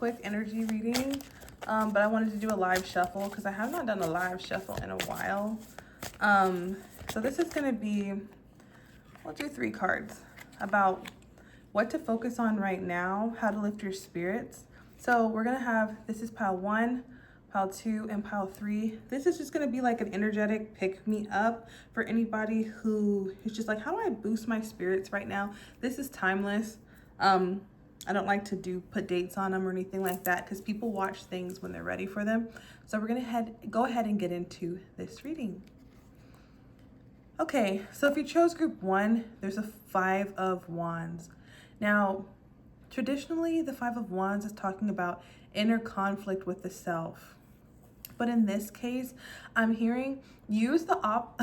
quick energy reading, but I wanted to do a live shuffle because I have not done a live shuffle in a while. So this is going to be, we'll do 3 cards about what to focus on right now, how to lift your spirits. So we're going to have, this is pile 1, pile 2, and pile 3. This is just going to be like an energetic pick me up for anybody who is just like, how do I boost my spirits right now? This is timeless. I don't like to put dates on them or anything like that because people watch things when they're ready for them. So we're going to go ahead and get into this reading. Okay, so if you chose group 1, there's a 5 of Wands. Now, traditionally, the 5 of Wands is talking about inner conflict with the self. But in this case, I'm hearing use the op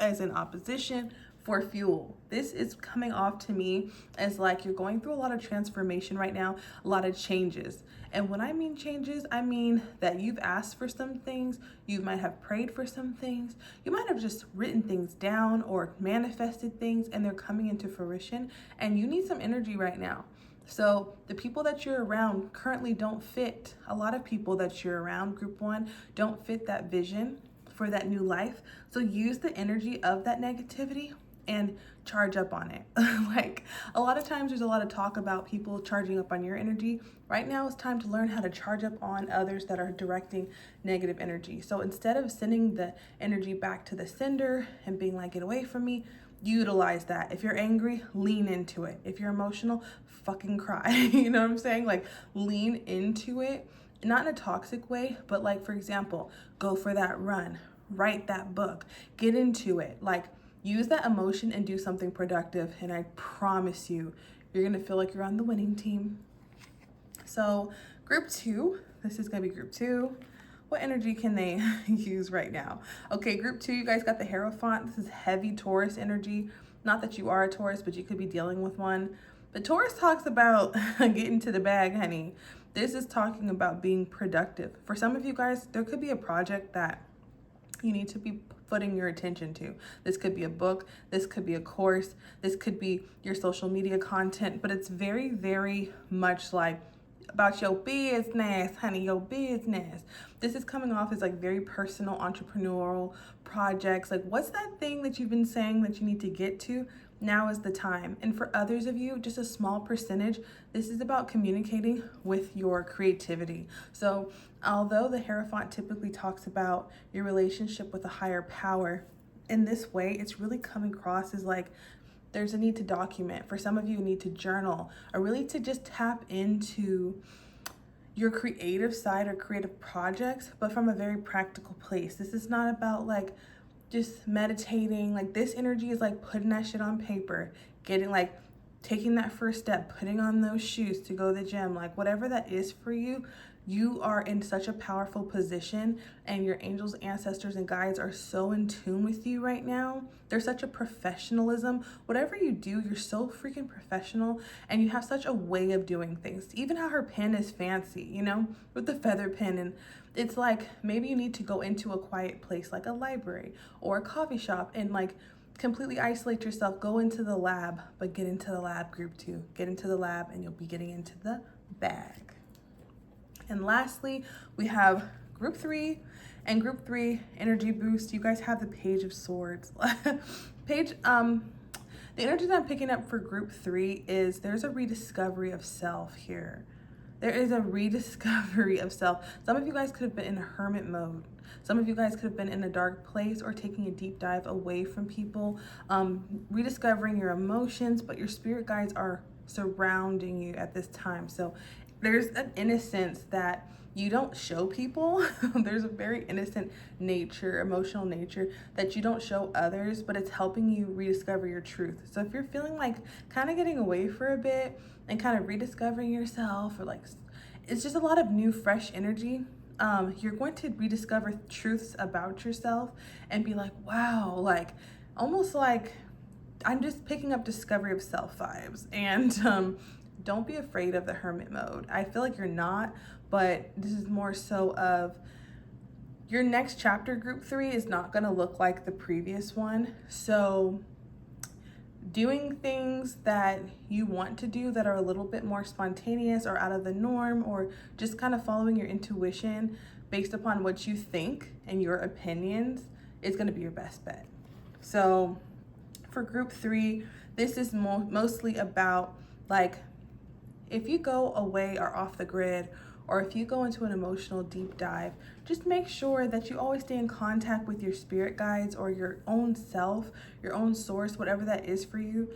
as in opposition for fuel. This is coming off to me as like you're going through a lot of transformation right now, a lot of changes. And when I mean changes, I mean that you've asked for some things, you might have prayed for some things, you might have just written things down or manifested things and they're coming into fruition and you need some energy right now. So the people that you're around currently don't fit. A lot of people that you're around, group 1, don't fit that vision for that new life. So use the energy of that negativity and charge up on it. Like a lot of times there's a lot of talk about people charging up on your energy. Right now it's time to learn how to charge up on others that are directing negative energy. So instead of sending the energy back to the sender and being like, get away from me, utilize that. If you're angry, lean into it. If you're emotional, fucking cry. You know what I'm saying? Like lean into it, not in a toxic way, but like, for example, go for that run, write that book, get into it. Like use that emotion and do something productive. And I promise you, you're going to feel like you're on the winning team. So group 2, this is going to be group 2. What energy can they use right now? Okay, group 2, you guys got the Hierophant. This is heavy Taurus energy. Not that you are a Taurus, but you could be dealing with one. But Taurus talks about getting to the bag, honey. This is talking about being productive. For some of you guys, there could be a project that you need to be putting your attention to. This could be a book, this could be a course, this could be your social media content, but it's very, very much like about your business, honey, your business. This is coming off as like very personal entrepreneurial projects. Like what's that thing that you've been saying that you need to get to? Now is the time. And for others of you, just a small percentage, this is about communicating with your creativity. So although the Hierophant typically talks about your relationship with a higher power, in this way, it's really coming across as like there's a need to document. For some of you, need to journal or really to just tap into your creative side or creative projects, but from a very practical place. This is not about like just meditating. Like this energy is like putting that shit on paper, getting like taking that first step, putting on those shoes to go to the gym, like whatever that is for you. You are in such a powerful position and your angels, ancestors, and guides are so in tune with you right now. There's such a professionalism. Whatever you do, you're so freaking professional and you have such a way of doing things. Even how her pen is fancy, you know, with the feather pen. And it's like maybe you need to go into a quiet place like a library or a coffee shop and like completely isolate yourself, go into the lab, but get into the lab, group 2. Get into the lab and you'll be getting into the bag. And lastly, we have group 3 and group 3 energy boost. You guys have the Page of Swords. The energy that I'm picking up for group 3 is there's a rediscovery of self here. There is a rediscovery of self. Some of you guys could have been in a hermit mode. Some of you guys could have been in a dark place or taking a deep dive away from people, rediscovering your emotions, but your spirit guides are surrounding you at this time. So there's an innocence that you don't show people. There's a very innocent nature, emotional nature that you don't show others, but it's helping you rediscover your truth. So if you're feeling like kind of getting away for a bit and kind of rediscovering yourself, or like it's just a lot of new, fresh energy, you're going to rediscover truths about yourself and be like, wow, like almost like I'm just picking up discovery of self vibes. And don't be afraid of the hermit mode. I feel like you're not, but this is more so of your next chapter, group 3, is not going to look like the previous one. So doing things that you want to do that are a little bit more spontaneous or out of the norm, or just kind of following your intuition based upon what you think and your opinions is going to be your best bet. So for group 3, this is mostly about, like, if you go away or off the grid, or if you go into an emotional deep dive, just make sure that you always stay in contact with your spirit guides or your own self, your own source, whatever that is for you,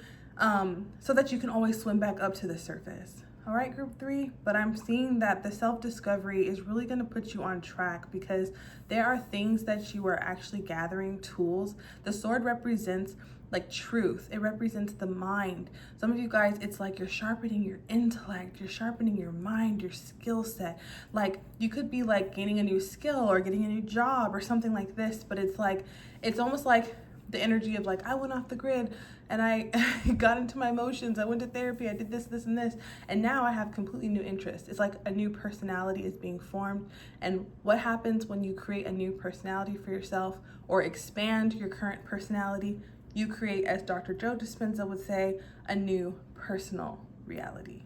so that you can always swim back up to the surface. All right, group 3, but I'm seeing that the self-discovery is really going to put you on track, because there are things that you are actually gathering, tools. The sword represents like truth. It represents the mind. Some of you guys, it's like you're sharpening your intellect, you're sharpening your mind, your skill set. Like you could be like gaining a new skill or getting a new job or something like this, but it's like, it's almost like the energy of like, I went off the grid and I got into my emotions. I went to therapy. I did this, this, and this. And now I have completely new interests. It's like a new personality is being formed. And what happens when you create a new personality for yourself or expand your current personality? You create, as Dr. Joe Dispenza would say, a new personal reality.